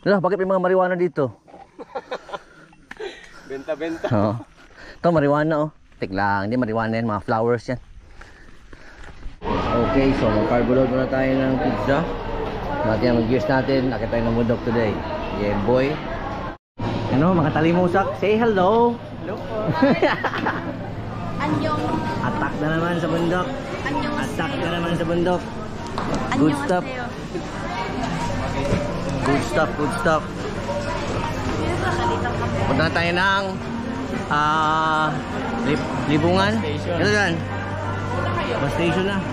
Lah, bakit may mga marijuana dito? Benta-benta. Oo. Ito, marijuana oh. Tik lang, hindi marijuana yan, mga flowers yan. Okay, so mag-carbo load muna tayo ng pizza. Natin ang mag-gears natin. Nakita tayo ng bundok today. Yeah, boy. Ano, mga talimusak. Say hello. Hello po. Anyong. Attack na naman sa bundok. Anyong. Attack na naman sa bundok. Good stuff. Good stuff, good stuff. Punta na tayo ng Libungan. Ito dyan. Bus station na.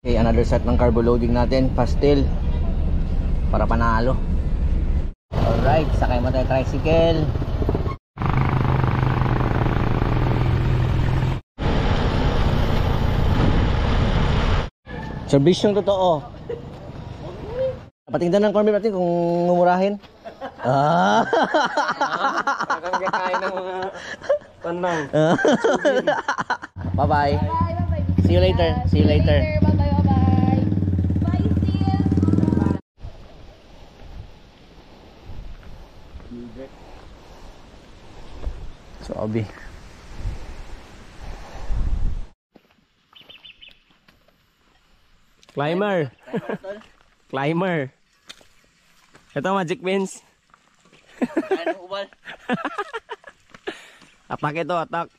Okay, another set ng carbo loading natin. Pastel. Para panalo. Alright, sakay mo tayo tricycle. Servisyong totoo. Patingnan ng corn beef natin kung mumurahin. Parang kakain ng mga panang. Bye-bye. See you later. See you later. Bye-bye, bye-bye. Bye, sis. So, Abi. Climber. Climber. Ito magic beans. Ano ubal? Atak ito, atak.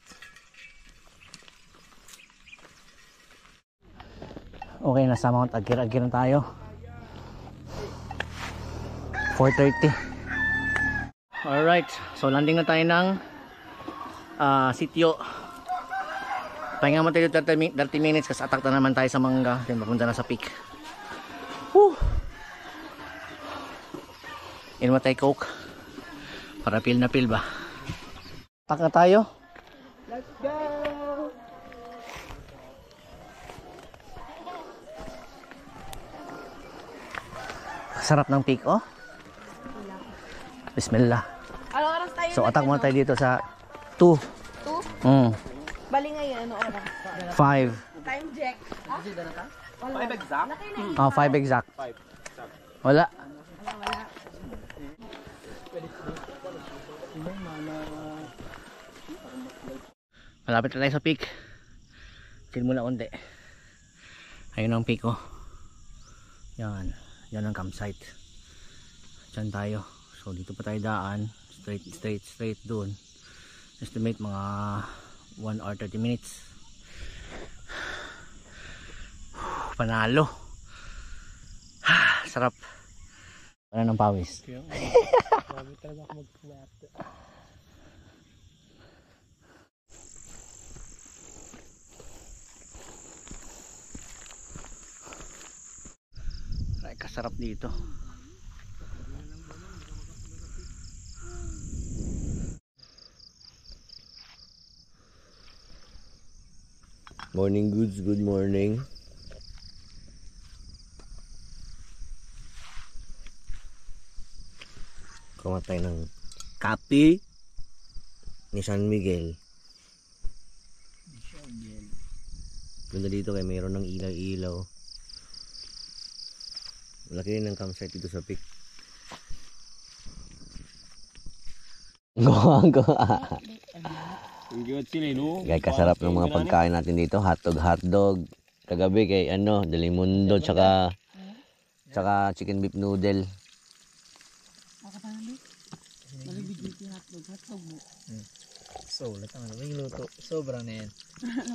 Okay, nasa Mount Agir-Agir na tayo. 4:30. Alright, so landing na tayo ng sitio. Pahinga mo tayo 30 minutes kasi atak na naman tayo sa Mangga. Then papunta na sa peak. Woo! Inom tayo Coke. Para feel na feel ba? Atak na tayo. Let's go. Sarap ng peak, oh. Bismillah. Ano oras tayo? So atak muna tayo dito sa 2. 2? Bali ngayon, ano oras? 5. Time check. 5 exact? 5 exact. Wala. Malapit na tayo sa peak. Chill muna konti. Ayun ang peak, oh. Yan. Yan ang campsite. Diyan tayo. So dito pa tayo daan. Straight doon. Estimate mga 1 hour 30 minutes. Panalo. Sarap. Ano ng pawis? Grabe talaga ako mag-flat. Ay, kasarap dito. Morning goods, good morning. Kumatay ng kape ni San Miguel. Ganda dito kay mayroon ng ilaw-ilaw. Malaki rin ang campsite dito sa peak. Gaya kasarap ng mga pagkain natin dito. Hotdog. Kagabi kay Delimundo tsaka chicken beef noodle. So, latang may luto. Sobra na yan.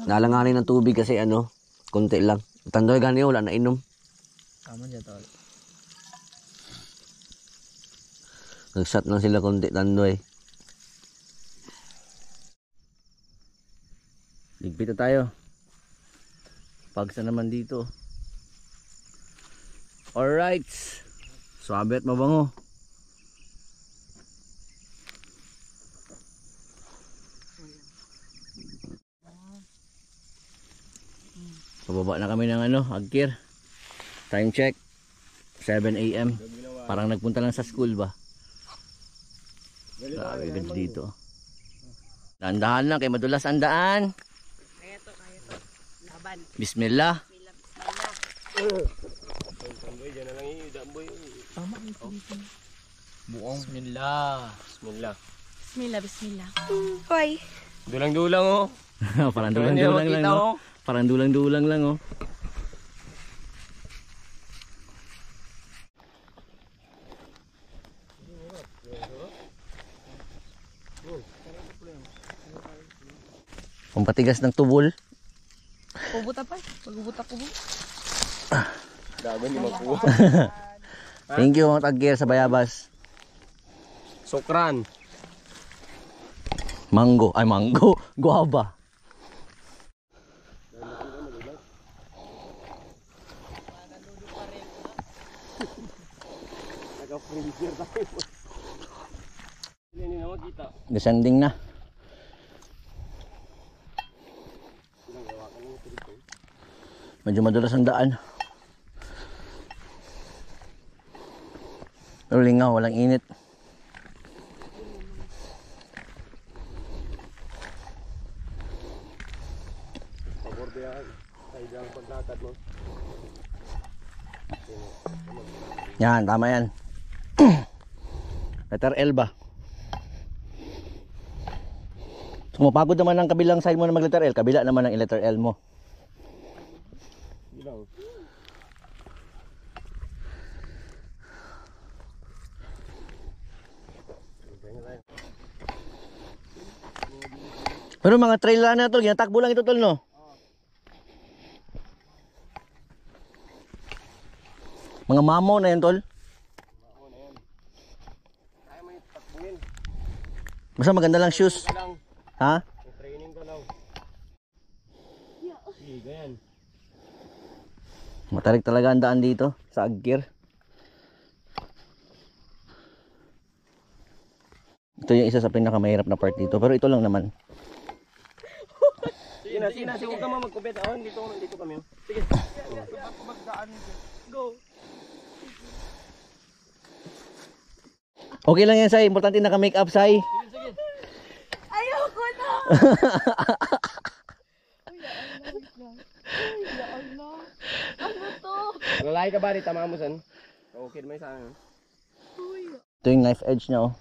Nalanganin ng tubig kasi konti lang. Tandoy gani wala na inom. Tama dyan tol. Nag-shot lang sila konti tandoy. Ligpit na tayo. Pagsa naman dito. Alright. Swabe at mabango. Pababa na kami ng Agir. Time check 7 AM. Parang nagpunta lang sa school ba. Grabe ganda dito. Dahan-dahan lang kay madulas ang daan. Kaya to. Laban. Bismillah. Bismillah. Dyan na lang Tama ito dito. Buong. Bismillah. Bismillah. Bismillah, bismillah. Hoy. Dulang-dulang oh. Parang dulang-dulang lang, no? Parang dulang-dulang lang, oh. Pampatigas ng tubol. Pubuta pa. Pagbubuta ko. Gago hindi makuha. Thank you mga tag-gear sa bayabas. Sokran. Mango. Ay, mango. Guava. Naka-freezer tayo. Hindi na makita. Descending na. Medyo madulas ang daan. Pero lingaw, walang init. Pagorde yan. Kaya ang paglatad mo. Yan, tama yan. Letter L ba? Sumapagod naman ang kabilang side mo na mag letter L. Kabila naman ang letter L mo. Bilang. Pero mga trail na tol, ginatakbo lang ito tol, no? Mga mamo na yan tol. Kaya mo yung takbuhin. Basta maganda lang shoes. Ka lang. Ha? May training ka lang. Sige, ganyan. Matarik talaga ang daan dito sa Agkir. Ito yung isa sa pinakamahirap na part dito. Pero ito lang naman. Sige na, sige na. Sige, huwag ka mga magkupit. Oh, dito kami. Oh. Sige. Go. Okay lang yan, Sai. Importante naka-make up, Sai. Sige. Ayoko na. Ano to? Lalaki ka ba? Di tama mo san? Okay naman sa akin. Ito yung knife edge niya, oh.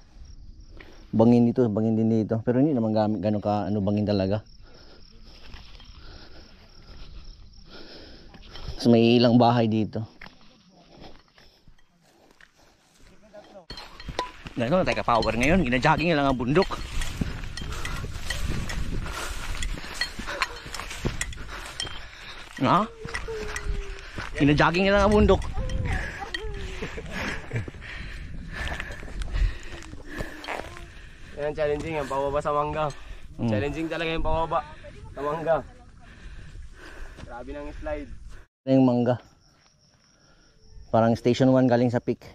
Bangin dito, bangin din dito. Pero hindi naman gamit gano'n ka, bangin talaga. So may ilang bahay dito. Gano'n, tayo ka-power ngayon. Gina-jogging lang ang bundok. Ha? Gina-jogging lang ang bundok. Yan, challenging yan. Pababa sa mangga. Challenging talaga yung pababa sa mangga. Grabe nang slide. Ito yung mangga. Parang station 1 galing sa peak.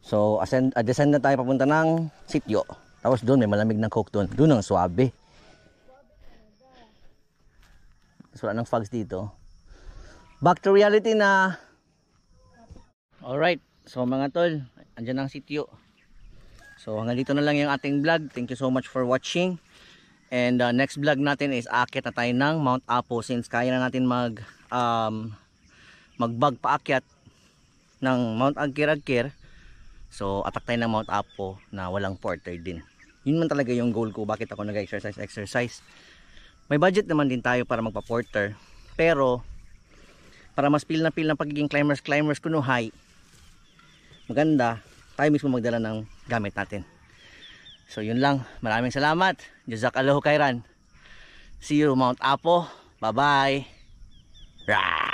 So, descend na tayo papunta ng sityo. Tapos doon may malamig ng coke doon. Doon ang swabe. Tapos wala ng fogs dito. Back to reality na. Alright. So mga tol, andyan ang sityo. So hanggang dito na lang yung ating vlog. Thank you so much for watching. And next vlog natin is akit na tayo ng Mount Apo. Since kaya na natin mag-bag paakyat ng Mount Agkir. So atak tayo ng Mount Apo na walang porter din. Yun man talaga yung goal ko. Bakit ako nag-exercise. May budget naman din tayo para magpa-porter. Pero para mas feel na pagiging climbers kuno high. Maganda tayo mismo magdala ng gamit natin. So yun lang. Maraming salamat. Jazakallahu khairan. See you Mount Apo. Bye bye. Rah!